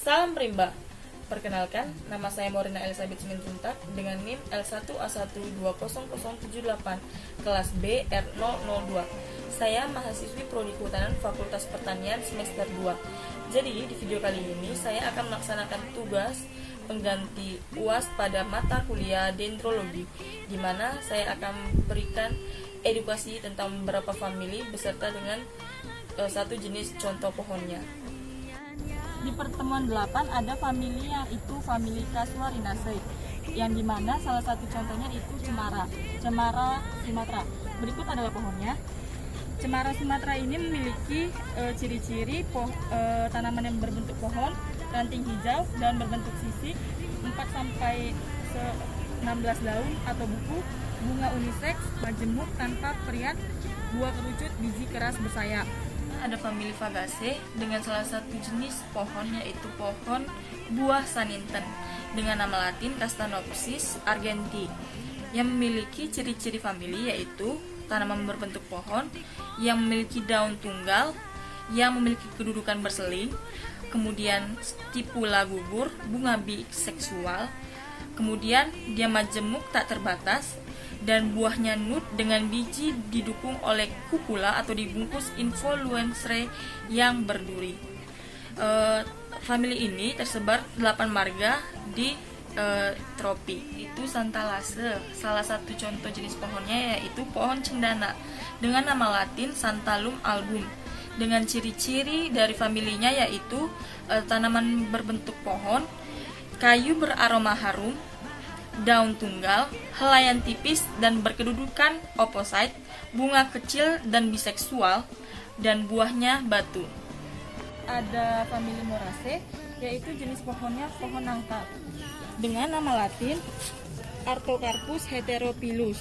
Salam Rimba. Perkenalkan, nama saya Morina Elizabeth Simanjuntak dengan NIM L1A1200078 kelas B R002. Saya mahasiswi Prodi Kehutanan Fakultas Pertanian semester 2. Jadi, di video kali ini saya akan melaksanakan tugas pengganti UAS pada mata kuliah dendrologi, di mana saya akan berikan edukasi tentang beberapa famili beserta dengan satu jenis contoh pohonnya. Di pertemuan 8 ada famili yang itu famili Casuarinaceae, yang dimana salah satu contohnya itu cemara Sumatera. Berikut adalah pohonnya. Cemara Sumatera ini memiliki ciri-ciri tanaman yang berbentuk pohon, ranting hijau dan berbentuk sisik, 4-16 daun atau buku, bunga uniseks, majemuk tanpa periat, buah kerucut, biji keras bersayap. Ada famili Fagaceae dengan salah satu jenis pohon yaitu pohon buah saninten dengan nama latin Castanopsis argentii, yang memiliki ciri-ciri famili yaitu tanaman berbentuk pohon yang memiliki daun tunggal yang memiliki kedudukan berseling, kemudian stipula gugur, bunga biseksual, kemudian dia majemuk tak terbatas, dan buahnya nut dengan biji didukung oleh kupula atau dibungkus inflorescence yang berduri. Famili ini tersebar 8 marga di tropi. Itu Santalase. Salah satu contoh jenis pohonnya yaitu pohon cendana dengan nama latin Santalum album. Dengan ciri-ciri dari familinya yaitu tanaman berbentuk pohon, kayu beraroma harum, daun tunggal, helaian tipis dan berkedudukan oposit, bunga kecil dan biseksual, dan buahnya batu. Ada famili Moraceae, yaitu jenis pohonnya pohon nangka dengan nama latin Artocarpus heterophyllus.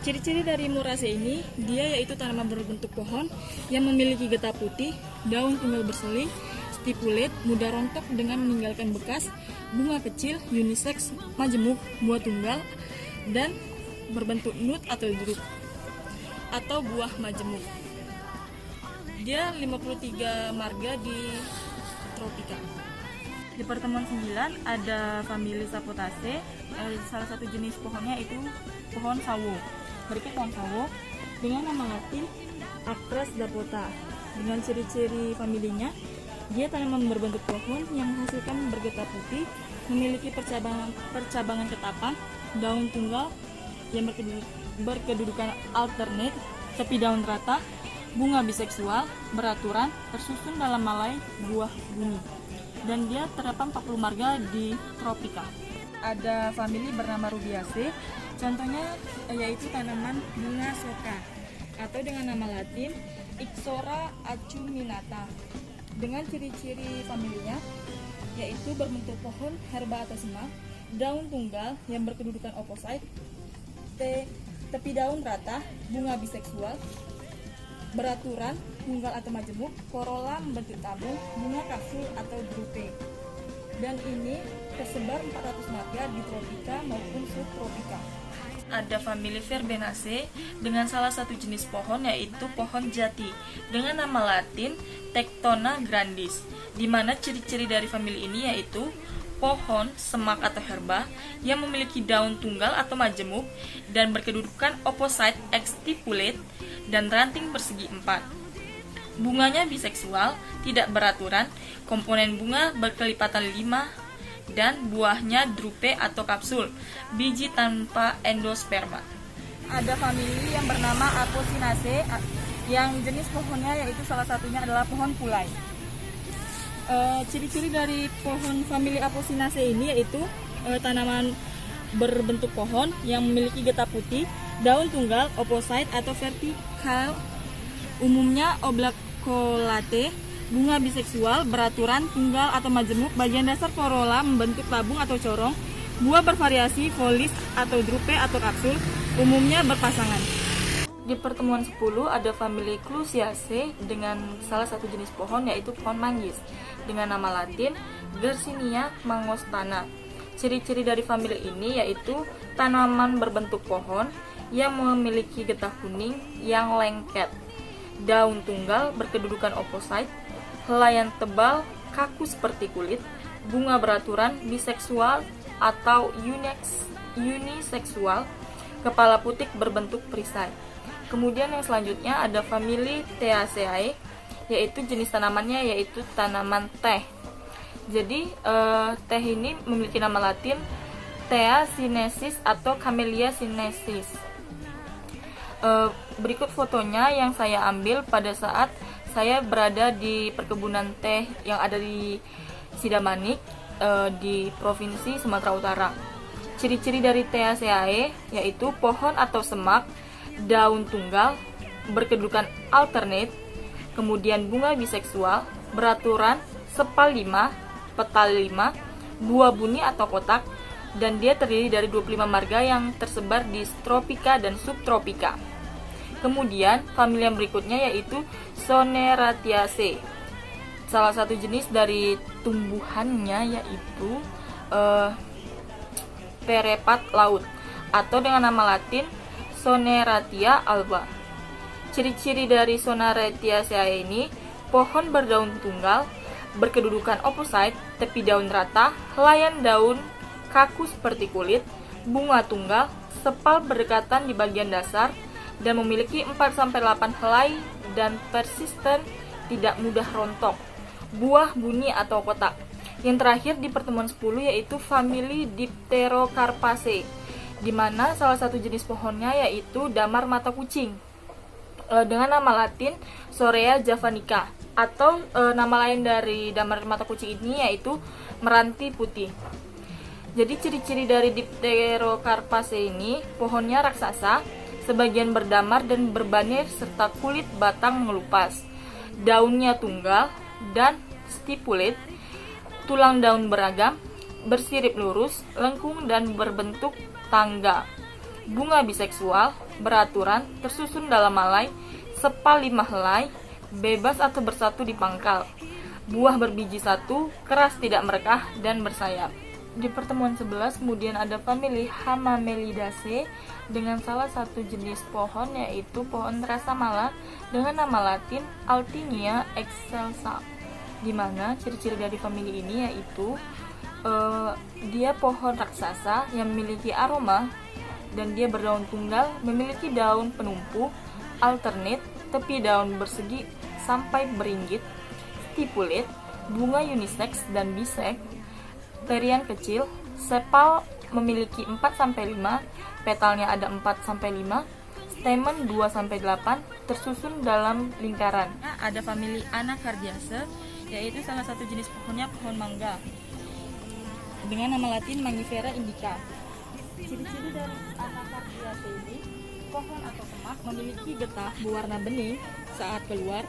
Ciri-ciri dari Moraceae ini, dia yaitu tanaman berbentuk pohon yang memiliki getah putih, daun tunggal berseling, stipulate, mudah rontok dengan meninggalkan bekas, bunga kecil, uniseks, majemuk, buah tunggal, dan berbentuk nut atau drupe atau buah majemuk. Dia 53 marga di tropika. Di pertemuan 9 ada famili Sapotaceae, salah satu jenis pohonnya itu pohon sawo. Berikut pohon sawo dengan nama latin Acres dapota. Dengan ciri-ciri familinya, dia tanaman berbentuk pohon yang menghasilkan bergetah putih, memiliki percabangan ketapang, daun tunggal yang berkedudukan alternate, tepi daun rata, bunga biseksual, beraturan, tersusun dalam malai buah bumi. Dan dia terdapat 40 marga di tropika. Ada famili bernama Rubiaceae, contohnya yaitu tanaman bunga soka atau dengan nama latin Ixora acuminata. Dengan ciri-ciri familinya yaitu berbentuk pohon herba atau semak, daun tunggal yang berkedudukan oposit, tepi daun rata, bunga biseksual, beraturan, tunggal atau majemuk, corolla membentuk tabung, bunga kapsul atau drupe. Dan ini tersebar 400 marga di tropika maupun subtropika. Ada famili Verbenaceae dengan salah satu jenis pohon yaitu pohon jati dengan nama latin Tectona grandis, di mana ciri-ciri dari famili ini yaitu pohon semak atau herba yang memiliki daun tunggal atau majemuk dan berkedudukan oposit stipulate dan ranting persegi 4. Bunganya biseksual, tidak beraturan, komponen bunga berkelipatan 5 dan buahnya drupe atau kapsul, biji tanpa endosperma. Ada famili yang bernama Apocynaceae, yang jenis pohonnya yaitu salah satunya adalah pohon pulai. Ciri-ciri dari pohon famili Apocynaceae ini yaitu tanaman berbentuk pohon yang memiliki getah putih, daun tunggal, oposit atau vertikal, umumnya oblacolate, bunga biseksual, beraturan, tunggal atau majemuk, bagian dasar corolla membentuk tabung atau corong, buah bervariasi, folis atau drupe atau kapsul, umumnya berpasangan. Di pertemuan 10 ada famili Clusiaceae dengan salah satu jenis pohon yaitu pohon manggis dengan nama latin Garcinia mangostana. Ciri-ciri dari famili ini yaitu tanaman berbentuk pohon yang memiliki getah kuning yang lengket, daun tunggal berkedudukan oposit, helaian tebal, kaku seperti kulit, bunga beraturan, biseksual atau uniseksual, kepala putik berbentuk perisai. Kemudian yang selanjutnya ada famili Theaceae, yaitu jenis tanamannya yaitu tanaman teh. Jadi teh ini memiliki nama latin Thea sinensis atau Camellia sinensis. Berikut fotonya yang saya ambil pada saat saya berada di perkebunan teh yang ada di Sidamanik di Provinsi Sumatera Utara. Ciri-ciri dari Theaceae yaitu pohon atau semak, daun tunggal, berkedudukan alternate, kemudian bunga biseksual, beraturan, sepal 5, petal 5, buah buni atau kotak, dan dia terdiri dari 25 marga yang tersebar di tropika dan subtropika. Kemudian famili yang berikutnya yaitu Soneratiaceae. Salah satu jenis dari tumbuhannya yaitu perepat laut atau dengan nama latin Soneratia alba. Ciri-ciri dari Soneratiaceae ini, pohon berdaun tunggal, berkedudukan opposite, tepi daun rata, helaian daun kaku seperti kulit, bunga tunggal, sepal berdekatan di bagian dasar, dan memiliki 4-8 helai dan persisten, tidak mudah rontok. Buah buni atau kotak. Yang terakhir di pertemuan 10 yaitu famili Dipterocarpaceae, di mana salah satu jenis pohonnya yaitu damar mata kucing dengan nama latin Sorea javanica, atau nama lain dari damar mata kucing ini yaitu meranti putih. Jadi ciri-ciri dari Dipterocarpaceae ini, pohonnya raksasa, sebagian berdamar dan berbanir serta kulit batang mengelupas. Daunnya tunggal dan stipulate, tulang daun beragam, bersirip lurus, lengkung dan berbentuk tangga. Bunga biseksual, beraturan, tersusun dalam malai, sepal 5 helai, bebas atau bersatu di pangkal. Buah berbiji satu, keras tidak merekah dan bersayap. Di pertemuan 11 kemudian ada famili Hamamelidaceae dengan salah satu jenis pohon yaitu pohon rasamala dengan nama latin Altinia excelsa, di mana ciri-ciri dari famili ini yaitu dia pohon raksasa yang memiliki aroma dan dia berdaun tunggal, memiliki daun penumpu, alternate, tepi daun bersegi sampai beringgit, stipulate, bunga unisex dan biseks, perian kecil, sepal memiliki 4-5, petalnya ada 4-5, stamen 2-8, tersusun dalam lingkaran. Ada famili Anacardiaceae, yaitu salah satu jenis pohonnya pohon mangga dengan nama latin Mangifera indica. Ciri-ciri dari Anacardiaceae ini, pohon atau semak memiliki getah berwarna bening saat keluar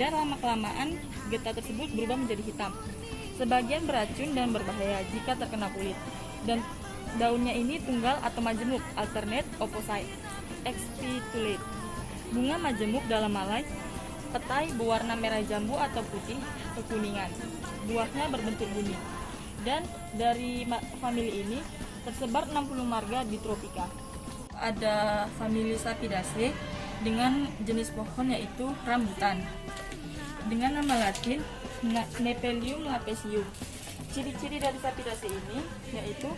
dan lama-kelamaan getah tersebut berubah menjadi hitam. Sebagian beracun dan berbahaya jika terkena kulit. Dan daunnya ini tunggal atau majemuk, alternate, opposite, extitulate. Bunga majemuk dalam malai, petai berwarna merah jambu atau putih kekuningan. Buahnya berbentuk buni. Dan dari famili ini tersebar 60 marga di tropika. Ada famili Sapidaceae dengan jenis pohon yaitu rambutan dengan nama latin Nepelium lapesium. Ciri-ciri dari Sapidaceae ini yaitu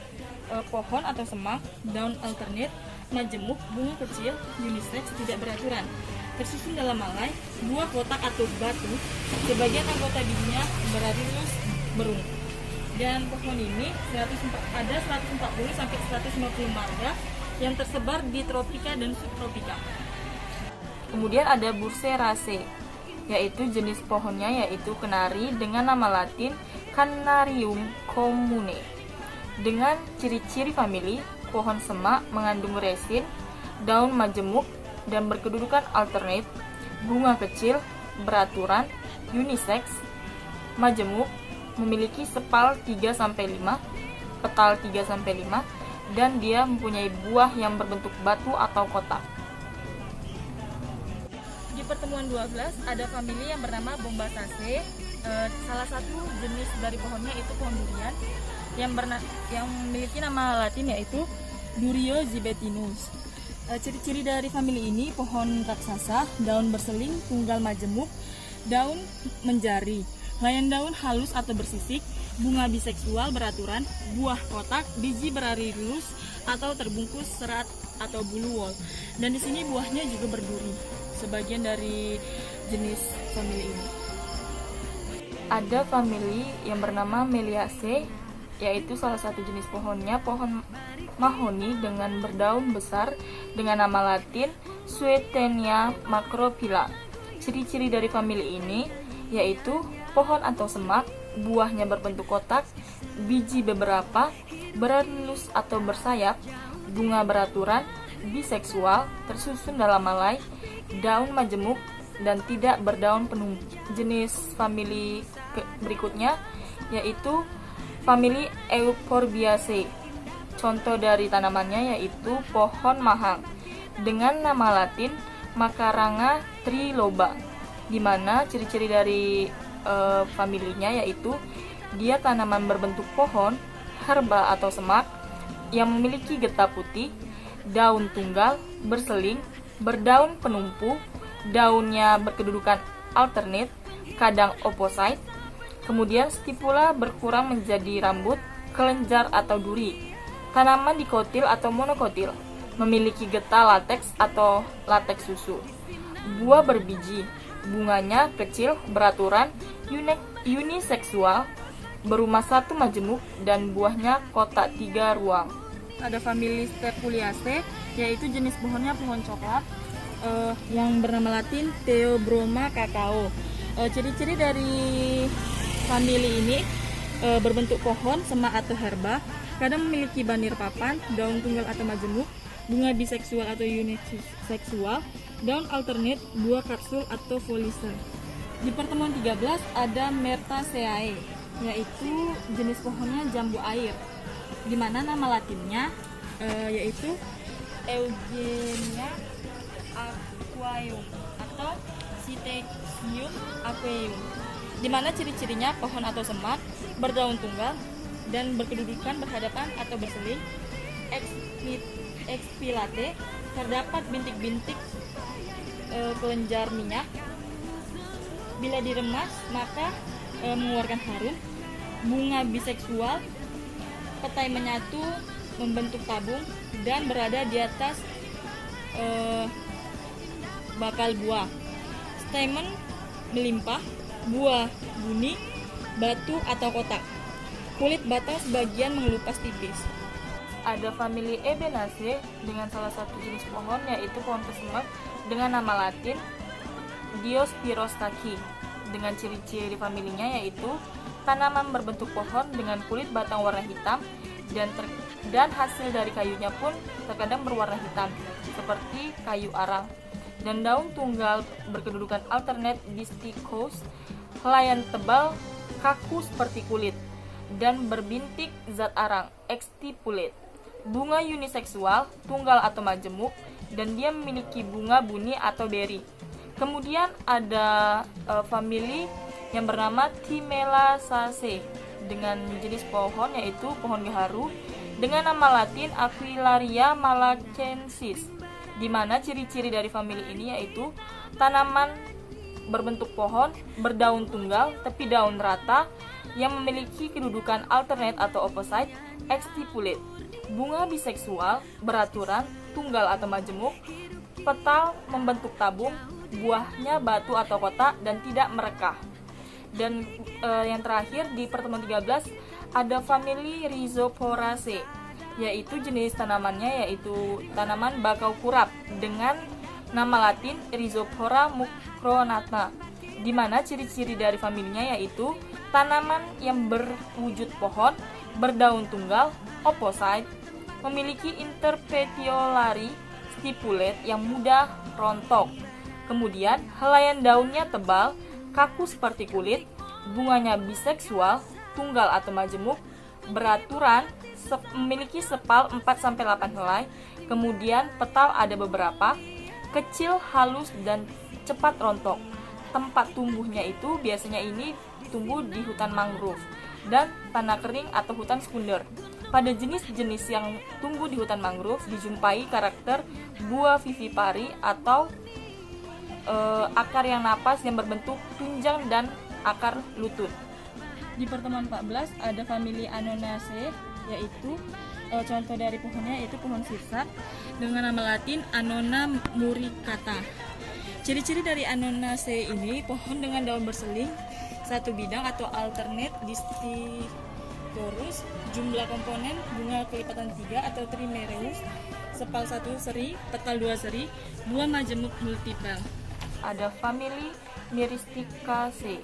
pohon atau semak, daun alternate, majemuk, bunga kecil, unisex, tidak beraturan, tersusun dalam malai, buah kotak atau batu, sebagian anggota bijinya berarinus berung. Dan pohon ini ada 140 sampai 150 marga yang tersebar di tropika dan subtropika. Kemudian ada Burseraceae, yaitu jenis pohonnya yaitu kenari dengan nama latin Canarium commune. Dengan ciri-ciri famili, pohon semak mengandung resin, daun majemuk dan berkedudukan alternate, bunga kecil, beraturan, unisex, majemuk, memiliki sepal 3-5, petal 3-5, dan dia mempunyai buah yang berbentuk batu atau kotak. Di pertemuan 12 ada famili yang bernama Bombaceae. Salah satu jenis dari pohonnya itu pohon durian yang memiliki nama latin yaitu Durio zibetinus. Ciri-ciri dari famili ini pohon raksasa, daun berseling, tunggal majemuk, daun menjari, Layan daun halus atau bersisik, bunga biseksual beraturan, buah kotak, biji berari lurus atau terbungkus serat atau bulu wol. Dan di sini buahnya juga berduri, sebagian dari jenis famili ini. Ada famili yang bernama Meliaceae, yaitu salah satu jenis pohonnya pohon mahoni dengan berdaun besar dengan nama latin Swietenia macrophylla. Ciri-ciri dari famili ini yaitu pohon atau semak, buahnya berbentuk kotak, biji beberapa, berlus atau bersayap, bunga beraturan, biseksual, tersusun dalam malai, daun majemuk, dan tidak berdaun penuh. Jenis famili berikutnya yaitu famili Euphorbiaceae. Contoh dari tanamannya yaitu pohon mahang dengan nama latin Macaranga triloba, di mana ciri-ciri dari familinya yaitu dia tanaman berbentuk pohon, herba atau semak yang memiliki getah putih, daun tunggal, berseling, berdaun penumpu, daunnya berkedudukan alternate, kadang opposite, kemudian stipula berkurang menjadi rambut, kelenjar atau duri. Tanaman dikotil atau monokotil, memiliki getah lateks atau lateks susu. Buah berbiji, bunganya kecil, beraturan, uniseksual, berumah satu majemuk, dan buahnya kotak 3 ruang. Ada famili Stepuliaceae, yaitu jenis pohonnya pohon coklat yang bernama latin Theobroma cacao. Ciri-ciri dari famili ini berbentuk pohon, semak atau herba, kadang memiliki banir papan, daun tunggal atau majemuk, bunga biseksual atau uniseksual, daun alternate, buah kapsul atau foliser. Di pertemuan 13 ada Myrtaceae, yaitu jenis pohonnya jambu air, di mana nama latinnya yaitu Eugenia aqueum atau Citecium aqueum, di mana ciri-cirinya pohon atau semak, berdaun tunggal, dan berkedudukan berhadapan atau berseling, expilate, terdapat bintik-bintik kelenjar minyak. Bila diremas maka mengeluarkan harum. Bunga biseksual, petai menyatu membentuk tabung dan berada di atas bakal buah. Stamen melimpah, buah buni, batu atau kotak. Kulit batang sebagian mengelupas tipis. Ada famili Ebenaceae dengan salah satu jenis pohon yaitu pohon kesemak dengan nama latin Diospyrostache. Dengan ciri-ciri familinya yaitu tanaman berbentuk pohon dengan kulit batang warna hitam dan hasil dari kayunya pun terkadang berwarna hitam seperti kayu arang, dan daun tunggal berkedudukan alternate bisticose, helaian tebal kaku seperti kulit dan berbintik zat arang exstipulate. Bunga uniseksual, tunggal atau majemuk, dan dia memiliki bunga buni atau beri. Kemudian ada famili yang bernama Thymelaceae dengan jenis pohon yaitu pohon gaharu dengan nama latin Aquilaria malacensis, di mana ciri-ciri dari famili ini yaitu tanaman berbentuk pohon, berdaun tunggal, tepi daun rata, yang memiliki kedudukan alternate atau opposite, exstipulate. Bunga biseksual, beraturan, tunggal atau majemuk, petal membentuk tabung, buahnya batu atau kotak dan tidak merekah. Dan yang terakhir di pertemuan 13 ada famili Rhizoporaceae, yaitu jenis tanamannya yaitu tanaman bakau kurap dengan nama latin Rhizopora mucronata, di mana ciri-ciri dari familinya yaitu tanaman yang berwujud pohon, berdaun tunggal, opposite, memiliki interpetiolari stipulate yang mudah rontok. Kemudian helaian daunnya tebal, kaku seperti kulit, bunganya biseksual, tunggal atau majemuk, beraturan, memiliki sepal 4-8 helai, kemudian petal ada beberapa, kecil, halus, dan cepat rontok. Tempat tumbuhnya itu biasanya ini tumbuh di hutan mangrove dan tanah kering atau hutan sekunder. Pada jenis-jenis yang tumbuh di hutan mangrove dijumpai karakter buah vivipari atau akar yang napas yang berbentuk tunjang dan akar lutut. Di pertemuan 14 ada famili Anonaceae, yaitu contoh dari pohonnya yaitu pohon sirsak dengan nama latin Annona muricata. Ciri-ciri dari Anonaceae ini pohon dengan daun berseling satu bidang atau alternate distichorus, jumlah komponen bunga kelipatan 3 atau trimereus, sepal 1 seri, petal 2 seri, buah majemuk multiple. Ada famili Myristicaceae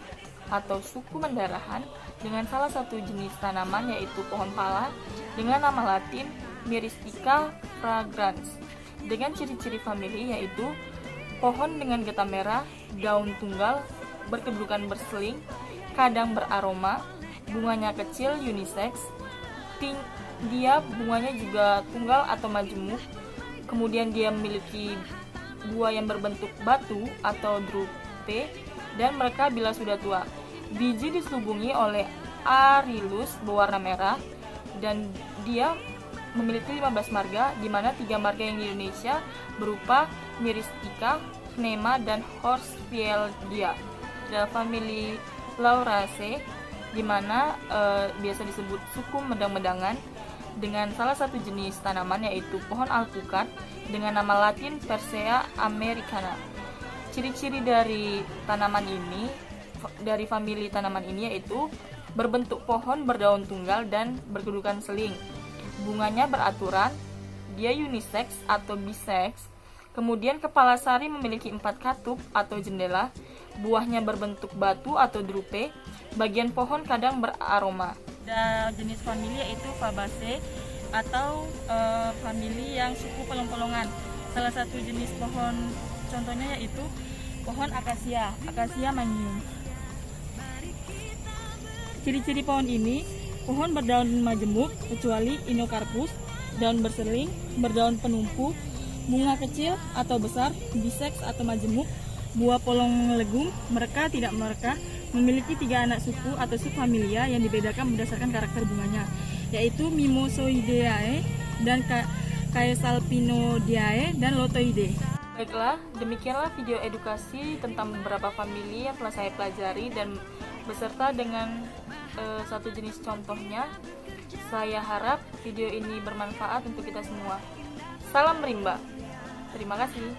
atau suku mendarahan dengan salah satu jenis tanaman yaitu pohon pala dengan nama latin Myristica fragrans. Dengan ciri-ciri famili yaitu pohon dengan getah merah, daun tunggal, berkedudukan berseling, kadang beraroma, bunganya kecil unisex, dia bunganya juga tunggal atau majemuk, kemudian dia memiliki buah yang berbentuk batu atau drupe, dan mereka bila sudah tua. Biji diselubungi oleh arillus berwarna merah dan dia memiliki 15 marga, di mana 3 marga yang di Indonesia berupa Myristica, Cnema, dan Horsfieldia. Ada famili Lauraceae, di mana biasa disebut suku medang-medangan dengan salah satu jenis tanaman yaitu pohon alpukat dengan nama latin Persea americana. Ciri-ciri dari tanaman ini, dari famili tanaman ini yaitu berbentuk pohon berdaun tunggal dan berkedudukan seling. Bunganya beraturan, dia unisex atau bisex. Kemudian kepala sari memiliki 4 katup atau jendela, buahnya berbentuk batu atau drupe, bagian pohon kadang beraroma. Ada jenis famili yaitu Fabaceae atau famili yang suku pelong-pelongan. Salah satu jenis pohon contohnya yaitu pohon akasia magnium. Ciri-ciri pohon ini, pohon berdaun majemuk kecuali Inocarpus, daun berseling, berdaun penumpu, bunga kecil atau besar, bisex atau majemuk, buah polong legum, mereka memiliki 3 anak suku atau subfamilia yang dibedakan berdasarkan karakter bunganya, yaitu Mimosoideae dan Caesalpinodiae dan Lotoideae. Baiklah, demikianlah video edukasi tentang beberapa famili yang telah saya pelajari dan beserta dengan satu jenis contohnya. Saya harap video ini bermanfaat untuk kita semua. Salam rimba. Terima kasih.